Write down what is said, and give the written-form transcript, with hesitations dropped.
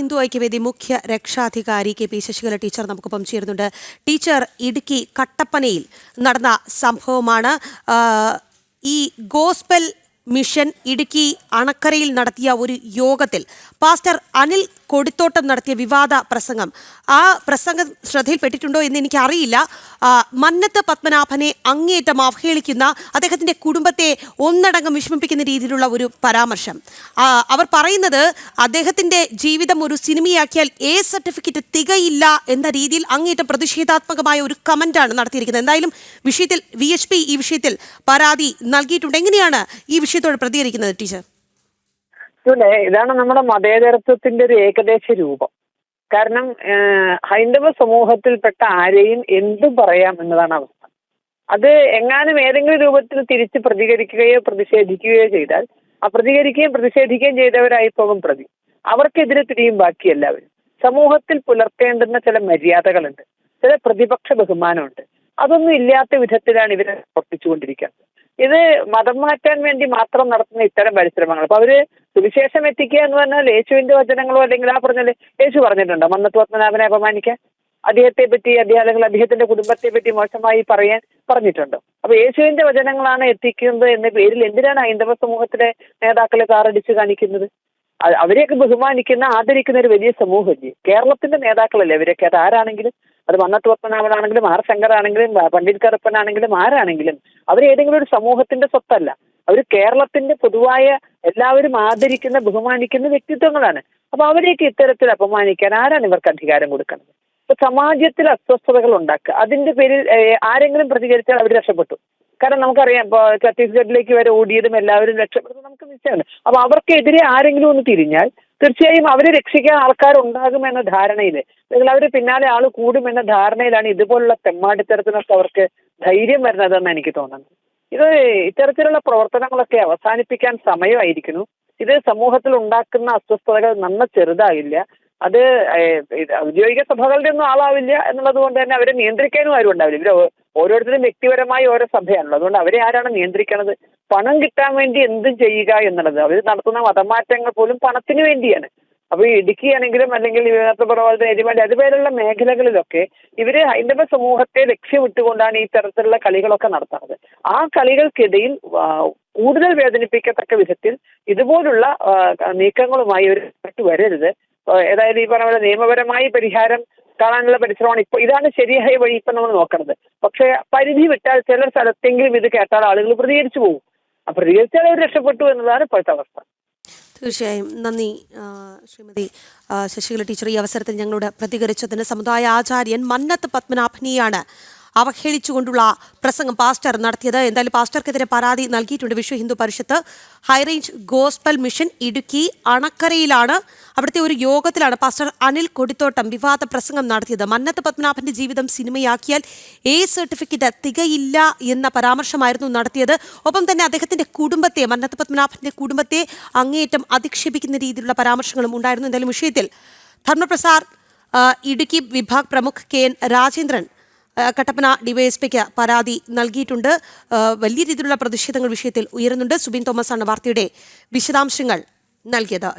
ഹിന്ദു ഐക്യവേദി മുഖ്യ രക്ഷാധികാരി K P. Sasikala teacher നമുക്കൊപ്പം ചേരുന്നുണ്ട്. ടീച്ചർ, ഇടുക്കി കട്ടപ്പനയിൽ നടന്ന സംഭവമാണ്. ഈ ഗോസ്പൽ മിഷൻ ഇടുക്കി അണക്കരയിൽ നടത്തിയ ഒരു യോഗത്തിൽ പാസ്റ്റർ അനിൽ കൊടിത്തോട്ടം നടത്തിയ വിവാദ പ്രസംഗം, ആ പ്രസംഗം ശ്രദ്ധയിൽപ്പെട്ടിട്ടുണ്ടോ എന്ന് എനിക്കറിയില്ല. മന്നത്ത് പത്മനാഭനെ അങ്ങേയറ്റം അവഹേളിക്കുന്ന, അദ്ദേഹത്തിൻ്റെ കുടുംബത്തെ ഒന്നടങ്കം വിഷമിപ്പിക്കുന്ന രീതിയിലുള്ള ഒരു പരാമർശം. അവർ പറയുന്നത് അദ്ദേഹത്തിൻ്റെ ജീവിതം ഒരു സിനിമയാക്കിയാൽ എ സർട്ടിഫിക്കറ്റ് തികയില്ല എന്ന രീതിയിൽ അങ്ങേയറ്റം പ്രതിഷേധാത്മകമായ ഒരു കമൻ്റാണ് നടത്തിയിരിക്കുന്നത്. എന്തായാലും വിഷയത്തിൽ VHP ഈ വിഷയത്തിൽ പരാതി നൽകിയിട്ടുണ്ട്. എങ്ങനെയാണ് ഈ വിഷയത്തോട് പ്രതികരിക്കുന്നത് ടീച്ചർ? ഇതാണ് നമ്മുടെ മതേതരത്വത്തിന്റെ ഒരു ഏകദേശ രൂപം. കാരണം ഹൈന്ദവ സമൂഹത്തിൽപ്പെട്ട ആരെയും എന്തും പറയാം എന്നതാണ് അവസ്ഥ. അത് എങ്ങാനും ഏതെങ്കിലും രൂപത്തിൽ തിരിച്ച് പ്രതികരിക്കുകയോ പ്രതിഷേധിക്കുകയോ ചെയ്താൽ ആ പ്രതികരിക്കുകയും പ്രതിഷേധിക്കുകയും ചെയ്തവരായി പോകും പ്രതി. അവർക്കെതിരെ തിരിയും ബാക്കി എല്ലാവരും. സമൂഹത്തിൽ പുലർത്തേണ്ടുന്ന ചില മര്യാദകളുണ്ട്, ചില പ്രതിപക്ഷ ബഹുമാനമുണ്ട്. അതൊന്നും ഇല്ലാത്ത വിധത്തിലാണ് ഇവരെ പ്രവർത്തിച്ചുകൊണ്ടിരിക്കുന്നത്. ഇത് മതം മാറ്റാൻ വേണ്ടി മാത്രം നടത്തുന്ന ഇത്തരം പരിശ്രമങ്ങൾ. അപ്പൊ അവര് സുവിശേഷം എത്തിക്കുക എന്ന് പറഞ്ഞാൽ യേശുവിന്റെ വചനങ്ങളോ അല്ലെങ്കിൽ ആ പറഞ്ഞാൽ യേശു പറഞ്ഞിട്ടുണ്ടോ മന്നത്ത് പത്മനാഭനെ അപമാനിക്കാൻ? അദ്ദേഹത്തെ പറ്റി അല്ലെങ്കിൽ അദ്ദേഹത്തിന്റെ കുടുംബത്തെ പറ്റി മോശമായി പറയാൻ പറഞ്ഞിട്ടുണ്ടോ? അപ്പൊ യേശുവിന്റെ വചനങ്ങളാണ് എത്തിക്കുന്നത് എന്ന പേരിൽ എന്തിനാണ് ഹൈന്ദവ സമൂഹത്തിലെ നേതാക്കളെ കാറടിച്ച് കാണിക്കുന്നത്? അവരെയൊക്കെ ബഹുമാനിക്കുന്ന ആദരിക്കുന്ന ഒരു വലിയ സമൂഹമല്ലേ കേരളത്തിന്റെ നേതാക്കളല്ലേ അവരൊക്കെ? അത് ആരാണെങ്കിലും, അത് മന്നത്ത് പത്മനാഭനാണെങ്കിലും ആർ ശങ്കറാണെങ്കിലും പണ്ഡിറ്റ് കറുപ്പനാണെങ്കിലും ആരാണെങ്കിലും അവരേതെങ്കിലും ഒരു സമൂഹത്തിന്റെ സ്വത്തല്ല. അവർ കേരളത്തിന്റെ പൊതുവായ എല്ലാവരും ആദരിക്കുന്ന ബഹുമാനിക്കുന്ന വ്യക്തിത്വങ്ങളാണ്. അപ്പൊ അവരെയൊക്കെ ഇത്തരത്തിൽ അപമാനിക്കാൻ ആരാണ് ഇവർക്ക് അധികാരം കൊടുക്കുന്നത്? ഇപ്പൊ സമാജത്തിൽ അസ്വസ്ഥതകൾ ഉണ്ടാക്കുക, അതിന്റെ പേരിൽ ആരെങ്കിലും പ്രതികരിച്ചാൽ അവർ രക്ഷപ്പെട്ടു. കാരണം നമുക്കറിയാം, ഇപ്പൊ ഛത്തീസ്ഗഡിലേക്ക് വരെ ഓടിയതും എല്ലാവരും രക്ഷപ്പെടുന്നത് നമുക്ക് നിശ്ചയമാണ്. അപ്പൊ അവർക്കെതിരെ ആരെങ്കിലും ഒന്ന് തിരിഞ്ഞാൽ തീർച്ചയായും അവരെ രക്ഷിക്കാൻ ആൾക്കാരുണ്ടാകുമെന്ന ധാരണയില്, അല്ലെങ്കിൽ അവര് പിന്നാലെ ആള് കൂടുമെന്ന ധാരണയിലാണ് ഇതുപോലുള്ള തെമ്മാടിത്തരത്തിനൊക്കെ അവർക്ക് ധൈര്യം വരുന്നതെന്ന് എനിക്ക് തോന്നുന്നത്. ഇത്തരത്തിലുള്ള പ്രവർത്തനങ്ങളൊക്കെ അവസാനിപ്പിക്കാൻ സമയമായിരിക്കുന്നു. ഇത് സമൂഹത്തിൽ ഉണ്ടാക്കുന്ന അസ്വസ്ഥതകൾ നന്ന ചെറുതാകില്ല. അത് ഔദ്യോഗിക സഭകളുടെ ഒന്നും ആളാവില്ല എന്നുള്ളത് കൊണ്ട് തന്നെ അവരെ നിയന്ത്രിക്കാനും ആരും ഉണ്ടാവില്ല. ഇവര് ഓരോരുത്തരും വ്യക്തിപരമായി ഓരോ സഭയാണല്ലോ. അതുകൊണ്ട് അവരെ ആരാണ് നിയന്ത്രിക്കണത്? പണം കിട്ടാൻ വേണ്ടി എന്തും ചെയ്യുക എന്നുള്ളത്. അവർ നടത്തുന്ന മതമാറ്റങ്ങൾ പോലും പണത്തിന് വേണ്ടിയാണ്. അപ്പൊ ഈ ഇടുക്കിയാണെങ്കിലും അല്ലെങ്കിൽ എരുമേലി അതുപോലുള്ള മേഖലകളിലൊക്കെ ഇവര് ഹൈന്ദവ സമൂഹത്തെ ലക്ഷ്യമിട്ടുകൊണ്ടാണ് ഈ തരത്തിലുള്ള കളികളൊക്കെ നടത്തുന്നത്. ആ കളികൾക്കിടയിൽ കൂടുതൽ വേദനിപ്പിക്കത്തക്ക വിധത്തിൽ ഇതുപോലുള്ള നീക്കങ്ങളുമായി ഒരു വരരുത്. ഏതായാലും ഈ പറഞ്ഞ പോലെ നിയമപരമായി പരിഹാരം കാണാനുള്ള പരിശ്രമമാണ് ഇപ്പൊ. ഇതാണ് ശരിയായ വഴി ഇപ്പൊ നമ്മൾ നോക്കുന്നത്. പക്ഷെ പരിധി വിട്ടാൽ ചില സ്ഥലത്തെങ്കിലും ഇത് കേട്ടാൽ ആളുകൾ പ്രതികരിച്ചു പോകും. ആ പ്രതികരിച്ചാൽ അവർ രക്ഷപ്പെട്ടു എന്നതാണ് ഇപ്പോഴത്തെ അവസ്ഥ. തീർച്ചയായും നന്ദി ശ്രീമതി ശശികല ടീച്ചർ, ഈ അവസരത്തിൽ ഞങ്ങളോട് പ്രതികരിച്ചതിന്. സമുദായ ആചാര്യൻ മന്നത്ത് പത്മനാഭനെയാണ് അവഹേളിച്ചുകൊണ്ടുള്ള പ്രസംഗം പാസ്റ്റർ നടത്തിയത്. എന്തായാലും പാസ്റ്റർക്കെതിരെ പരാതി നൽകിയിട്ടുണ്ട് Vishwa Hindu Parishad. High range gospel mission Idukki അണക്കരയിലാണ്, അവിടുത്തെ ഒരു യോഗത്തിലാണ് പാസ്റ്റർ അനിൽ കൊടിത്തോട്ടം വിവാദ പ്രസംഗം നടത്തിയത്. മന്നത്ത് പത്മനാഭന്റെ ജീവിതം സിനിമയാക്കിയാൽ എ സർട്ടിഫിക്കറ്റ് തികയില്ല എന്ന പരാമർശമായിരുന്നു നടത്തിയത്. ഒപ്പം തന്നെ അദ്ദേഹത്തിന്റെ കുടുംബത്തെ, മന്നത്ത് പത്മനാഭന്റെ കുടുംബത്തെ അങ്ങേയറ്റം അധിക്ഷേപിക്കുന്ന രീതിയിലുള്ള പരാമർശങ്ങളും ഉണ്ടായിരുന്നു. എന്തായാലും വിഷയത്തിൽ ധർമ്മപ്രസാർ ഇടുക്കി വിഭാഗ് പ്രമുഖ് KN രാജേന്ദ്രൻ കട്ടപ്പന ഡിവൈഎസ്പിക്ക് പരാതി നൽകിയിട്ടുണ്ട്. വലിയ രീതിയിലുള്ള പ്രതിഷേധങ്ങൾ വിഷയത്തിൽ ഉയരുന്നുണ്ട്. സുബിൻ തോമസ് ആണ് വാർത്തയുടെ വിശദാംശങ്ങൾ നൽകിയത്.